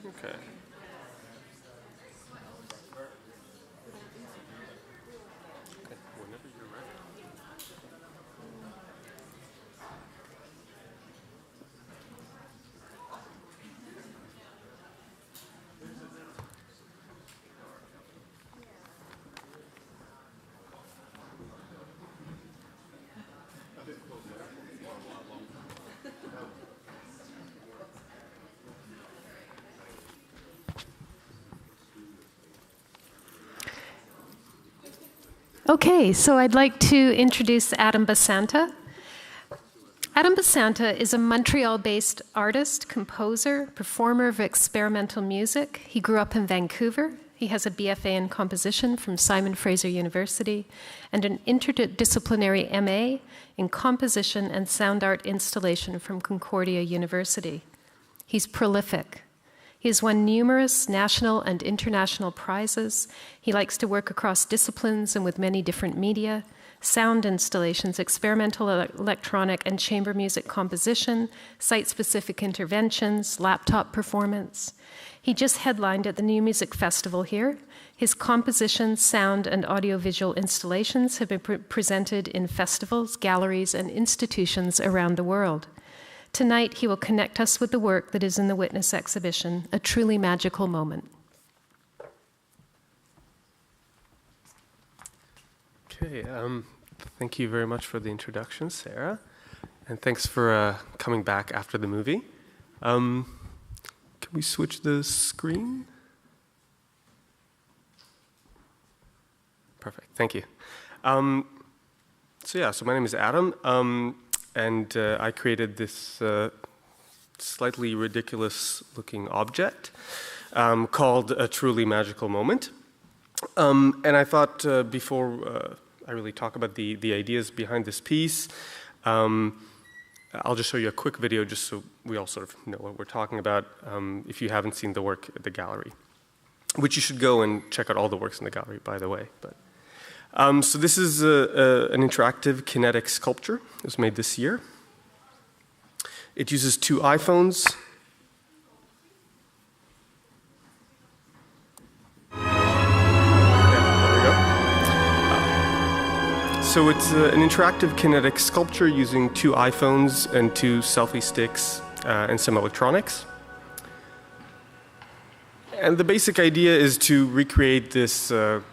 Okay. Whenever you're ready. Okay, so I'd like to introduce Adam Basanta. Adam Basanta is a Montreal-based artist, composer, performer of experimental music. He grew up in Vancouver. He has a BFA in composition from Simon Fraser University and an interdisciplinary MA in composition and sound art installation from Concordia University. He's prolific. He has won numerous national and international prizes. He likes to work across disciplines and with many different media, sound installations, experimental electronic and chamber music composition, site-specific interventions, laptop performance. He just headlined at the New Music Festival here. His compositions, sound, and audiovisual installations have been presented in festivals, galleries, and institutions around the world. Tonight, he will connect us with the work that is in the Witness exhibition, a truly magical moment. Okay, thank you very much for the introduction, Sarah. And thanks for coming back after the movie. Can we switch the screen? Perfect, thank you. So my name is Adam. And I created this slightly ridiculous-looking object called a truly magical moment. And I thought before I really talk about the ideas behind this piece, I'll just show you a quick video just so we all sort of know what we're talking about if you haven't seen the work at the gallery, which you should go and check out all the works in the gallery, by the way. But so this is an interactive kinetic sculpture. It was made this year. It uses 2 iPhones. So it's an interactive kinetic sculpture using 2 iPhones and 2 selfie sticks and some electronics. And the basic idea is to recreate this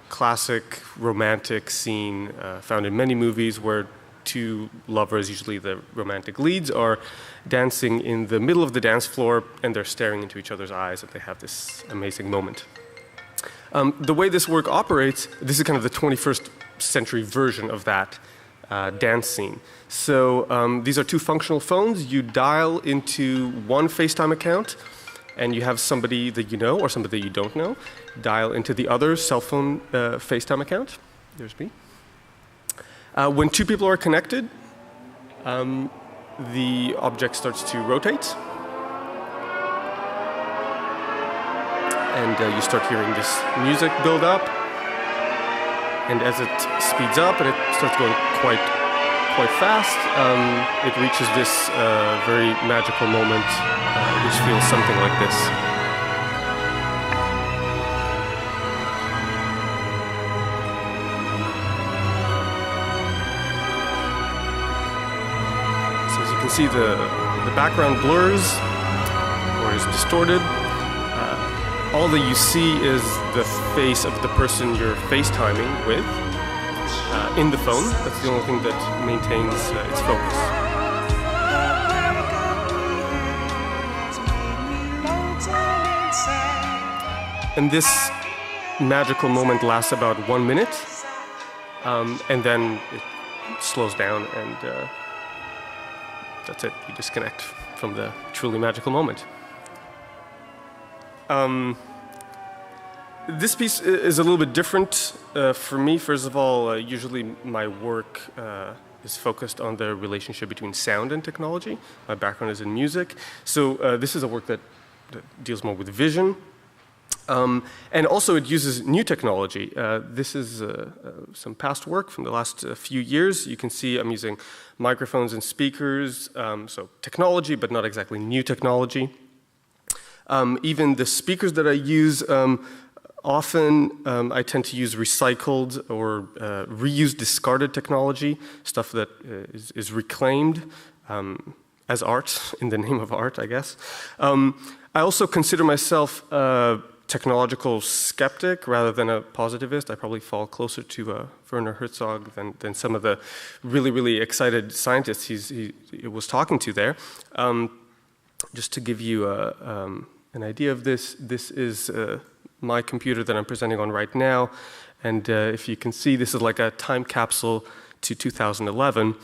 classic romantic scene found in many movies where 2 lovers, usually the romantic leads, are dancing in the middle of the dance floor and they're staring into each other's eyes and they have this amazing moment. The way this work operates, this is kind of the 21st century version of that dance scene. So these are 2 functional phones. You dial into one FaceTime account and you have somebody that you know or somebody that you don't know dial into the other cell phone FaceTime account. There's me. When 2 people are connected, the object starts to rotate. And you start hearing this music build up. And as it speeds up and it starts going quite fast, it reaches this very magical moment, which feels something like this. So as you can see, the background blurs or is distorted. All that you see is the face of the person you're FaceTiming with in the phone. That's the only thing that maintains its focus. And this magical moment lasts about 1 minute, and then it slows down, and that's it. You disconnect from the truly magical moment. This piece is a little bit different for me. First of all, usually my work is focused on the relationship between sound and technology. My background is in music. So this is a work that deals more with vision. And also it uses new technology. This is some past work from the last few years. You can see I'm using microphones and speakers, so technology, but not exactly new technology. Even the speakers that I use, often I tend to use recycled or reused, discarded technology, stuff that is reclaimed as art, in the name of art, I guess. I also consider myself a technological skeptic rather than a positivist. I probably fall closer to Werner Herzog than some of the really, really excited scientists he was talking to there. Just to give you an idea of this, this is my computer that I'm presenting on right now. And if you can see, this is like a time capsule to 2011.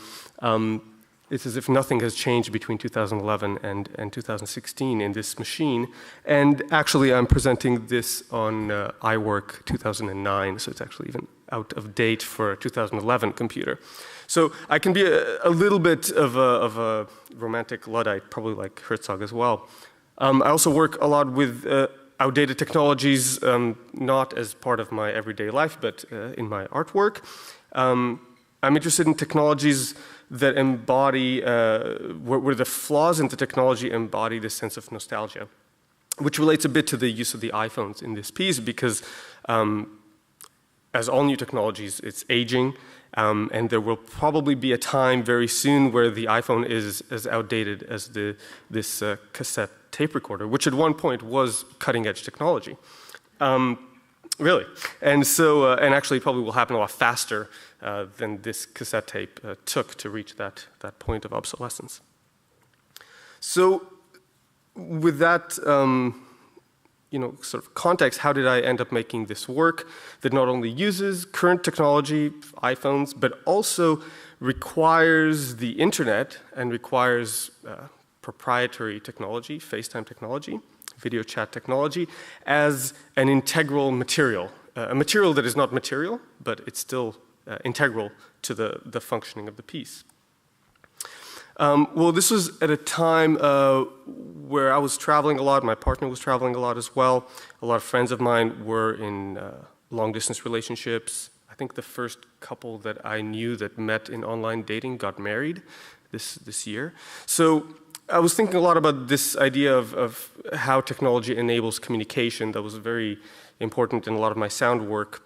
It's as if nothing has changed between 2011 and 2016 in this machine. And actually, I'm presenting this on iWork 2009, so it's actually even out of date for a 2011 computer. So I can be a little bit of a romantic Luddite, probably like Herzog as well. I also work a lot with outdated technologies, not as part of my everyday life, but in my artwork. I'm interested in technologies that embody, where the flaws in the technology embody this sense of nostalgia, which relates a bit to the use of the iPhones in this piece, because as all new technologies, it's aging, and there will probably be a time very soon where the iPhone is as outdated as this cassette tape recorder, which at one point was cutting-edge technology. Really. And so, and actually probably will happen a lot faster than this cassette tape took to reach that point of obsolescence. So with that, sort of context, how did I end up making this work that not only uses current technology, iPhones, but also requires the internet and requires proprietary technology, FaceTime technology, video chat technology, as an integral material, a material that is not material, but it's still integral to the functioning of the piece. Well, this was at a time where I was traveling a lot, my partner was traveling a lot as well. A lot of friends of mine were in long-distance relationships. I think the first couple that I knew that met in online dating got married this year. So I was thinking a lot about this idea of how technology enables communication. That was very important in a lot of my sound work.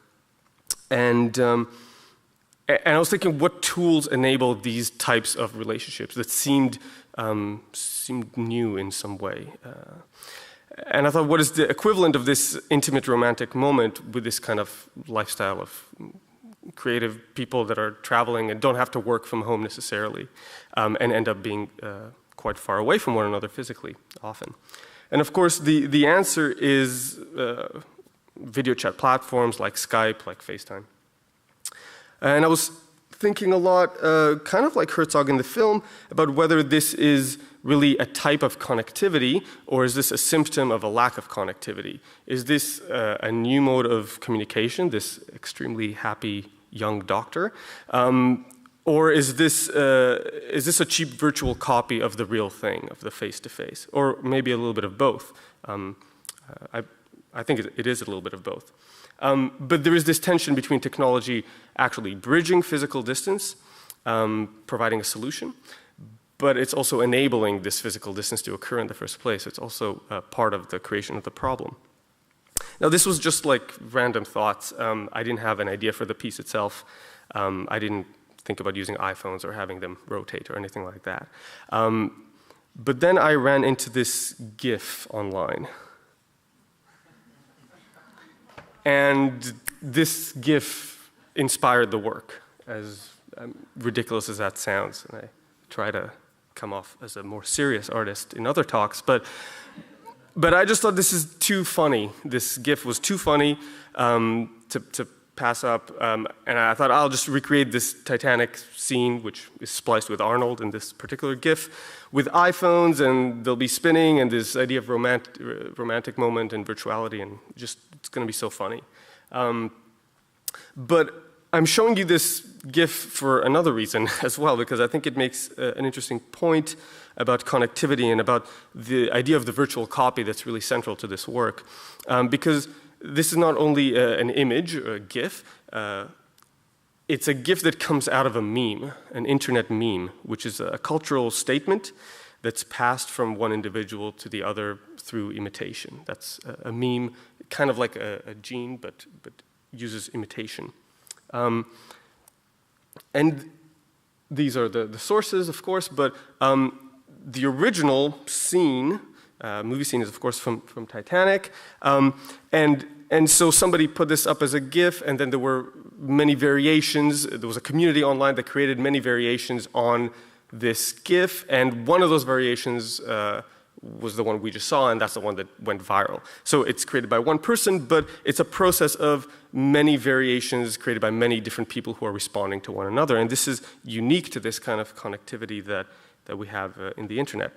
And I was thinking what tools enable these types of relationships that seemed new in some way. And I thought, what is the equivalent of this intimate romantic moment with this kind of lifestyle of creative people that are traveling and don't have to work from home necessarily, and end up being quite far away from one another physically, often. And of course, the answer is video chat platforms like Skype, like FaceTime. And I was thinking a lot, kind of like Herzog in the film, about whether this is really a type of connectivity, or is this a symptom of a lack of connectivity? Is this a new mode of communication, this extremely happy young doctor? Or is this a cheap virtual copy of the real thing, of the face-to-face? Or maybe a little bit of both. I think it is a little bit of both. But there is this tension between technology actually bridging physical distance, providing a solution, but it's also enabling this physical distance to occur in the first place. It's also part of the creation of the problem. Now, this was just like random thoughts. I didn't have an idea for the piece itself. I didn't think about using iPhones or having them rotate or anything like that. But then I ran into this GIF online. And this GIF inspired the work, as ridiculous as that sounds. And I try to come off as a more serious artist in other talks, but I just thought this is too funny. This GIF was too funny to pass up, and I thought I'll just recreate this Titanic scene, which is spliced with Arnold in this particular GIF, with iPhones, and they'll be spinning, and this idea of romantic moment and virtuality, and just it's going to be so funny. But I'm showing you this GIF for another reason as well, because I think it makes an interesting point about connectivity and about the idea of the virtual copy that's really central to this work, because this is not only an image or a GIF, it's a GIF that comes out of a meme, an internet meme, which is a cultural statement that's passed from one individual to the other through imitation. That's a meme, kind of like a gene, but uses imitation. And these are the sources, of course, but the original scene, movie scene, is of course from Titanic, and so somebody put this up as a GIF, and then there were many variations. There was a community online that created many variations on this GIF, and one of those variations was the one we just saw, and that's the one that went viral. So it's created by one person, but it's a process of many variations created by many different people who are responding to one another, and this is unique to this kind of connectivity that we have in the internet.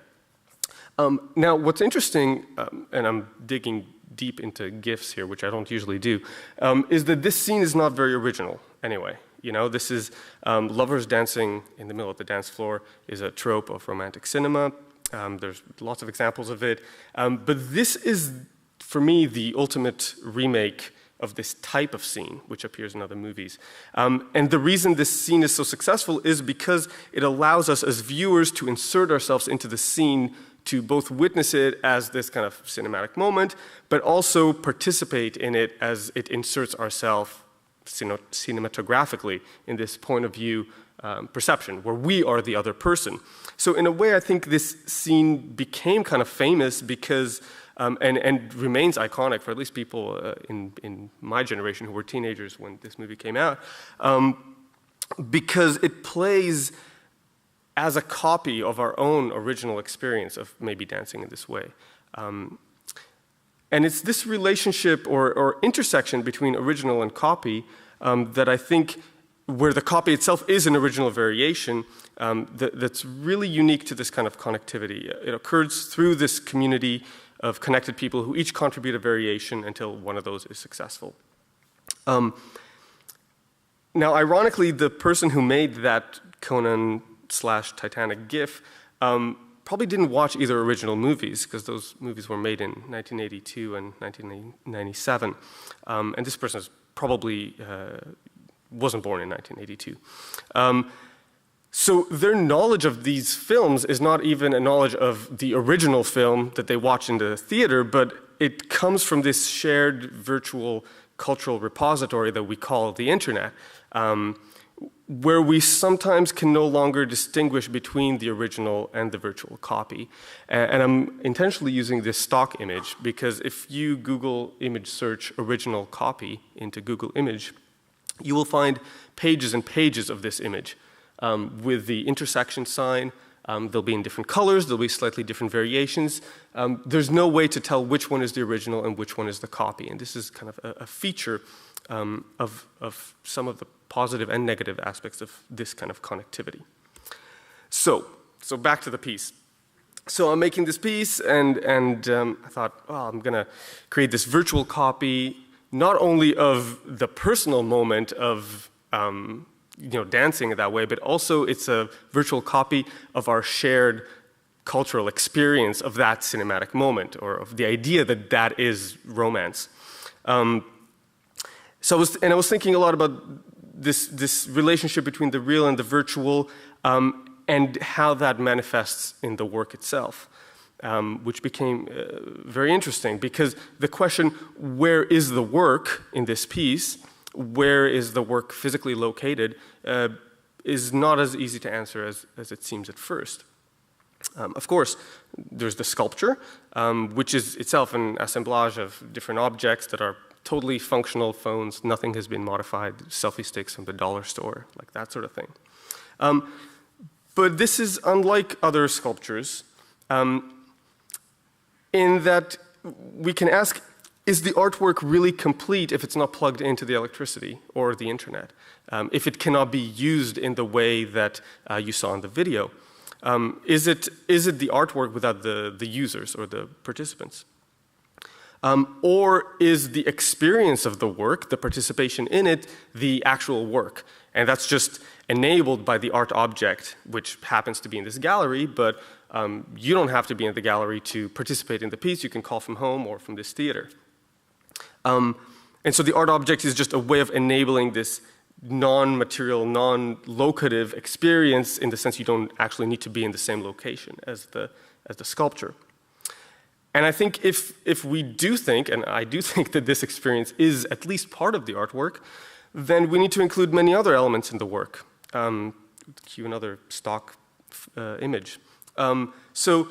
Now, what's interesting, and I'm digging deep into GIFs here, which I don't usually do, is that this scene is not very original anyway. You know, this is lovers dancing in the middle of the dance floor is a trope of romantic cinema. There's lots of examples of it. But this is, for me, the ultimate remake of this type of scene, which appears in other movies. And the reason this scene is so successful is because it allows us as viewers to insert ourselves into the scene, to both witness it as this kind of cinematic moment, but also participate in it as it inserts ourselves cinematographically in this point of view perception, where we are the other person. So in a way, I think this scene became kind of famous because, and remains iconic for at least people in my generation who were teenagers when this movie came out, because it plays as a copy of our own original experience of maybe dancing in this way. And it's this relationship or intersection between original and copy that I think, where the copy itself is an original variation, that's really unique to this kind of connectivity. It occurs through this community of connected people who each contribute a variation until one of those is successful. Now, ironically, the person who made that Conan/Titanic GIF probably didn't watch either original movies, because those movies were made in 1982 and 1997. And this person probably wasn't born in 1982. So their knowledge of these films is not even a knowledge of the original film that they watched in the theater, but it comes from this shared virtual cultural repository that we call the internet, where we sometimes can no longer distinguish between the original and the virtual copy. And I'm intentionally using this stock image because if you Google image search original copy into Google Image, you will find pages and pages of this image with the intersection sign. They'll be in different colors, there'll be slightly different variations. There's no way to tell which one is the original and which one is the copy. And this is kind of a feature of some of the positive and negative aspects of this kind of connectivity. So back to the piece. So I'm making this piece, and I thought, well, I'm going to create this virtual copy, not only of the personal moment of dancing that way, but also it's a virtual copy of our shared cultural experience of that cinematic moment, or of the idea that that is romance. So I was thinking a lot about this relationship between the real and the virtual, and how that manifests in the work itself, which became very interesting, because the question, where is the work in this piece, where is the work physically located, is not as easy to answer as it seems at first. Of course, there's the sculpture, which is itself an assemblage of different objects that are totally functional phones, nothing has been modified, selfie sticks from the dollar store, like that sort of thing. But this is unlike other sculptures in that we can ask, is the artwork really complete if it's not plugged into the electricity or the internet? If it cannot be used in the way that you saw in the video? Is it the artwork without the users or the participants? Or is the experience of the work, the participation in it, the actual work? And that's just enabled by the art object, which happens to be in this gallery, but you don't have to be in the gallery to participate in the piece. You can call from home or from this theater. And so the art object is just a way of enabling this non-material, non-locative experience in the sense you don't actually need to be in the same location as the sculpture. And I think if we do think, and I do think that this experience is at least part of the artwork, then we need to include many other elements in the work. Cue another stock image. So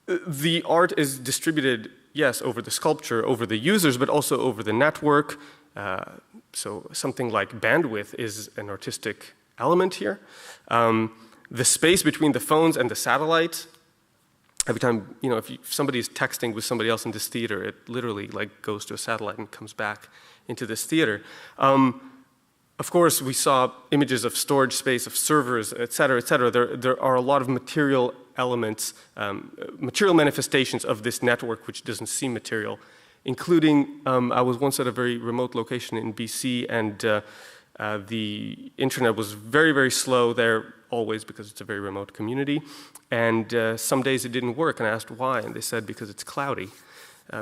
the art is distributed, yes, over the sculpture, over the users, but also over the network. So something like bandwidth is an artistic element here. The space between the phones and the satellite. Every time, if somebody is texting with somebody else in this theater, it literally like goes to a satellite and comes back into this theater. Of course, we saw images of storage space, of servers, et cetera, et cetera. There are a lot of material elements, material manifestations of this network which doesn't seem material, including, I was once at a very remote location in BC, and the internet was very, very slow there, always, because it's a very remote community. And some days it didn't work, and I asked why, and they said because it's cloudy,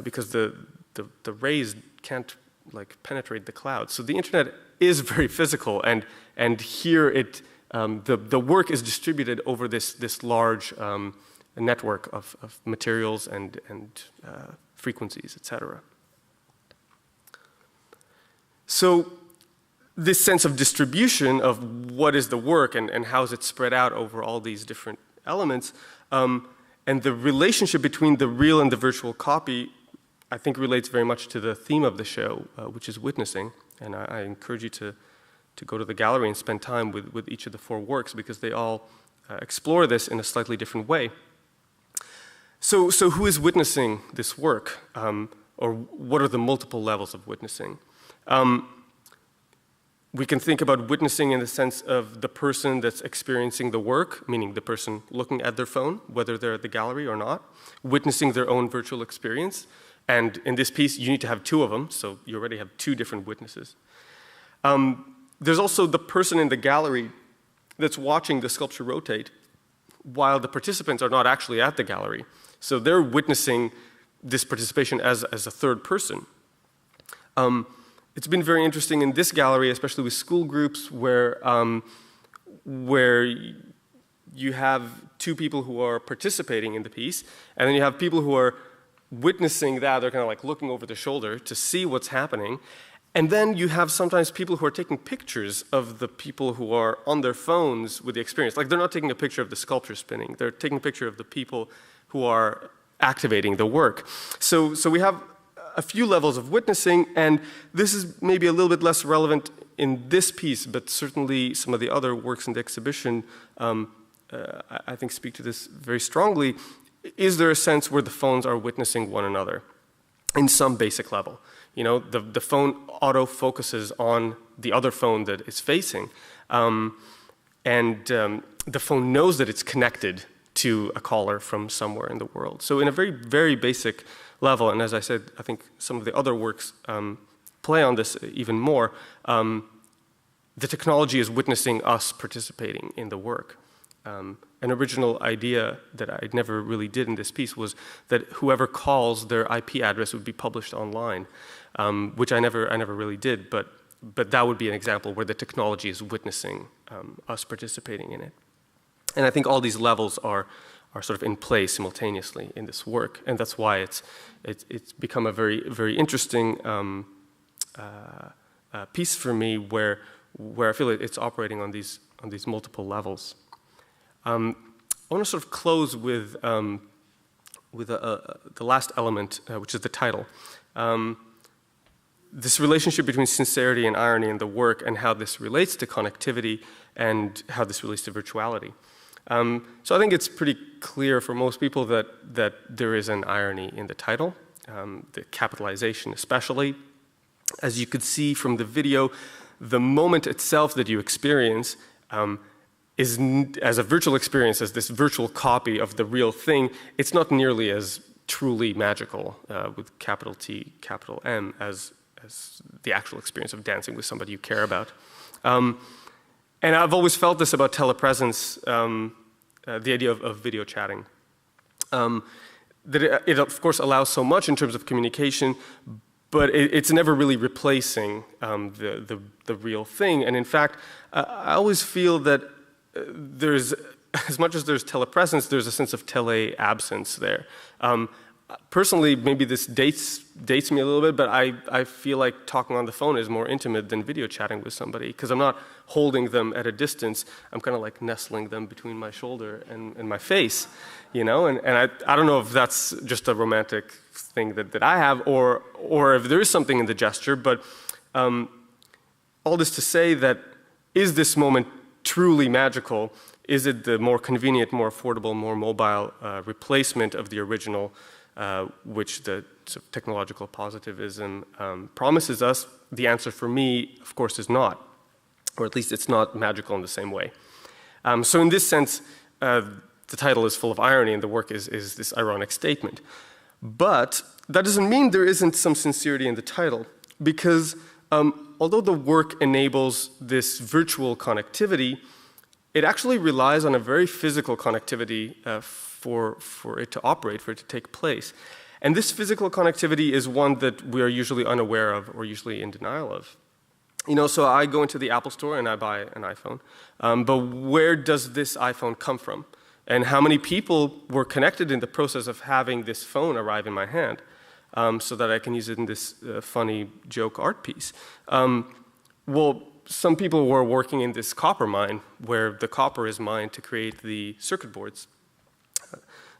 because the rays can't penetrate the clouds. So the internet is very physical, and here the work is distributed over this large network of materials and frequencies, etc. So this sense of distribution of what is the work and how is it spread out over all these different elements, and the relationship between the real and the virtual copy, I think relates very much to the theme of the show, which is witnessing. And I encourage you to go to the gallery and spend time with each of the 4 works, because they all explore this in a slightly different way. So who is witnessing this work? Or what are the multiple levels of witnessing? We can think about witnessing in the sense of the person that's experiencing the work, meaning the person looking at their phone, whether they're at the gallery or not, witnessing their own virtual experience. And in this piece, you need to have 2 of them, so you already have 2 different witnesses. There's also the person in the gallery that's watching the sculpture rotate, while the participants are not actually at the gallery. So they're witnessing this participation as a third person. It's been very interesting in this gallery, especially with school groups, where you have 2 people who are participating in the piece, and then you have people who are witnessing that. They're kind of like looking over their shoulder to see what's happening. And then you have sometimes people who are taking pictures of the people who are on their phones with the experience. Like, they're not taking a picture of the sculpture spinning. They're taking a picture of the people who are activating the work. So we have a few levels of witnessing, and this is maybe a little bit less relevant in this piece, but certainly some of the other works in the exhibition, I think, speak to this very strongly. Is there a sense where the phones are witnessing one another in some basic level? The phone auto-focuses on the other phone that it's facing, and the phone knows that it's connected to a caller from somewhere in the world. So in a very, very basic level, and as I said, I think some of the other works play on this even more, the technology is witnessing us participating in the work. An original idea that I never really did in this piece was that whoever calls, their IP address would be published online, which I never really did, but that would be an example where the technology is witnessing us participating in it. And I think all these levels are sort of in play simultaneously in this work, and that's why it's become a very, very interesting piece for me, where I feel it's operating on these multiple levels. I want to sort of close with the last element, which is the title. This relationship between sincerity and irony in the work, and how this relates to connectivity and how this relates to virtuality. So I think it's pretty clear for most people that there is an irony in the title, the capitalization especially. As you could see from the video, the moment itself that you experience is, as a virtual experience, as this virtual copy of the real thing, it's not nearly as truly magical, with capital T, capital M, as the actual experience of dancing with somebody you care about. And I've always felt this about telepresence, the idea of video chatting. That it of course allows so much in terms of communication, but it's never really replacing the real thing. And in fact, I always feel that there's, as much as there's telepresence, there's a sense of tele-absence there. Personally, maybe this dates me a little bit, but I feel like talking on the phone is more intimate than video chatting with somebody, because I'm not holding them at a distance. I'm kind of like nestling them between my shoulder and my face, you know? And I don't know if that's just a romantic thing that I have, or if there is something in the gesture, but all this to say that, is this moment truly magical? Is it the more convenient, more affordable, more mobile replacement of the original, which the sort of technological positivism promises us? The answer for me, of course, is not, or at least it's not magical in the same way. So in this sense, the title is full of irony, and the work is this ironic statement. But that doesn't mean there isn't some sincerity in the title, because although the work enables this virtual connectivity, it actually relies on a very physical connectivity for it to operate, for it to take place. And this physical connectivity is one that we are usually unaware of, or usually in denial of. You know, so I go into the Apple Store and I buy an iPhone, but where does this iPhone come from? And how many people were connected in the process of having this phone arrive in my hand, so that I can use it in this funny joke art piece? Well, some people were working in this copper mine, where the copper is mined to create the circuit boards.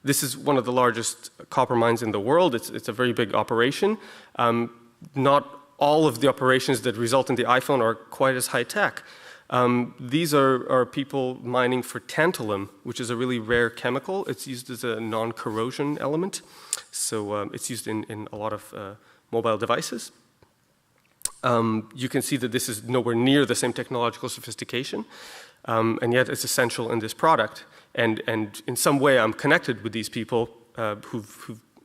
This is one of the largest copper mines in the world. It's a very big operation. Not all of the operations that result in the iPhone are quite as high tech. These are people mining for tantalum, which is a really rare chemical. It's used as a non-corrosion element. So it's used in a lot of mobile devices. You can see that this is nowhere near the same technological sophistication, and yet it's essential in this product. And in some way, I'm connected with these people who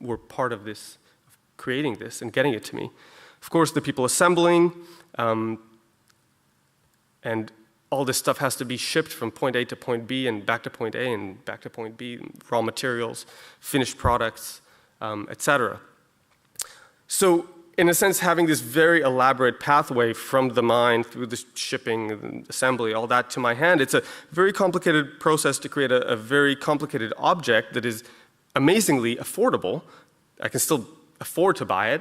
were part of this, of creating this and getting it to me. Of course, the people assembling, and all this stuff has to be shipped from point A to point B and back to point A and back to point B, raw materials, finished products, etc. So, in a sense, having this very elaborate pathway from the mine through the shipping and assembly, all that to my hand, it's a very complicated process to create a very complicated object that is amazingly affordable. I can still afford to buy it.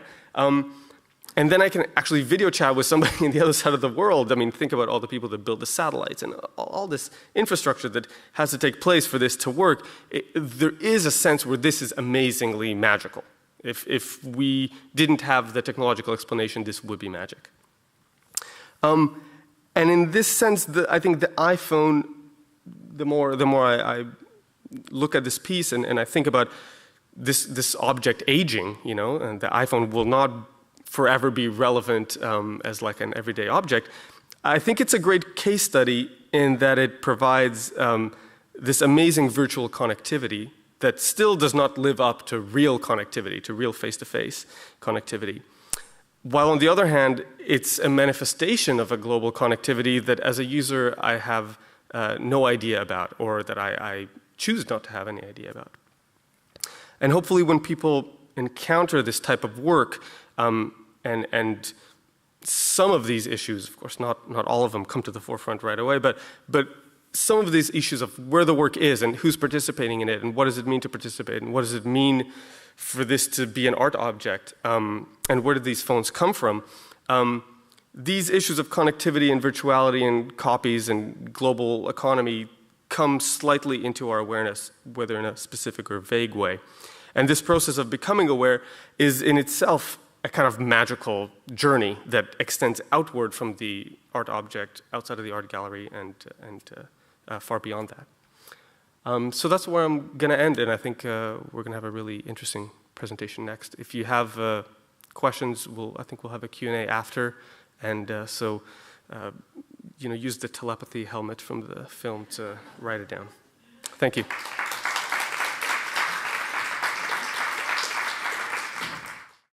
And then I can actually video chat with somebody on the other side of the world. I mean, think about all the people that build the satellites and all this infrastructure that has to take place for this to work. There is a sense where this is amazingly magical. If we didn't have the technological explanation, this would be magic. And in this sense, I think the iPhone, the more I look at this piece and I think about this object aging, you know, and the iPhone will not forever be relevant as like an everyday object, I think it's a great case study in that it provides this amazing virtual connectivity that still does not live up to real connectivity, to real face-to-face connectivity. While on the other hand, it's a manifestation of a global connectivity that as a user I have no idea about, or that I choose not to have any idea about. And hopefully when people encounter this type of work, and some of these issues, of course not all of them come to the forefront right away, but some of these issues of where the work is and who's participating in it and what does it mean to participate and what does it mean for this to be an art object, and where did these phones come from, these issues of connectivity and virtuality and copies and global economy come slightly into our awareness, whether in a specific or vague way. And this process of becoming aware is in itself a kind of magical journey that extends outward from the art object, outside of the art gallery, and far beyond that. So that's where I'm going to end, and I think we're going to have a really interesting presentation next. If you have questions, I think we'll have a Q&A after, and so use the telepathy helmet from the film to write it down. Thank you.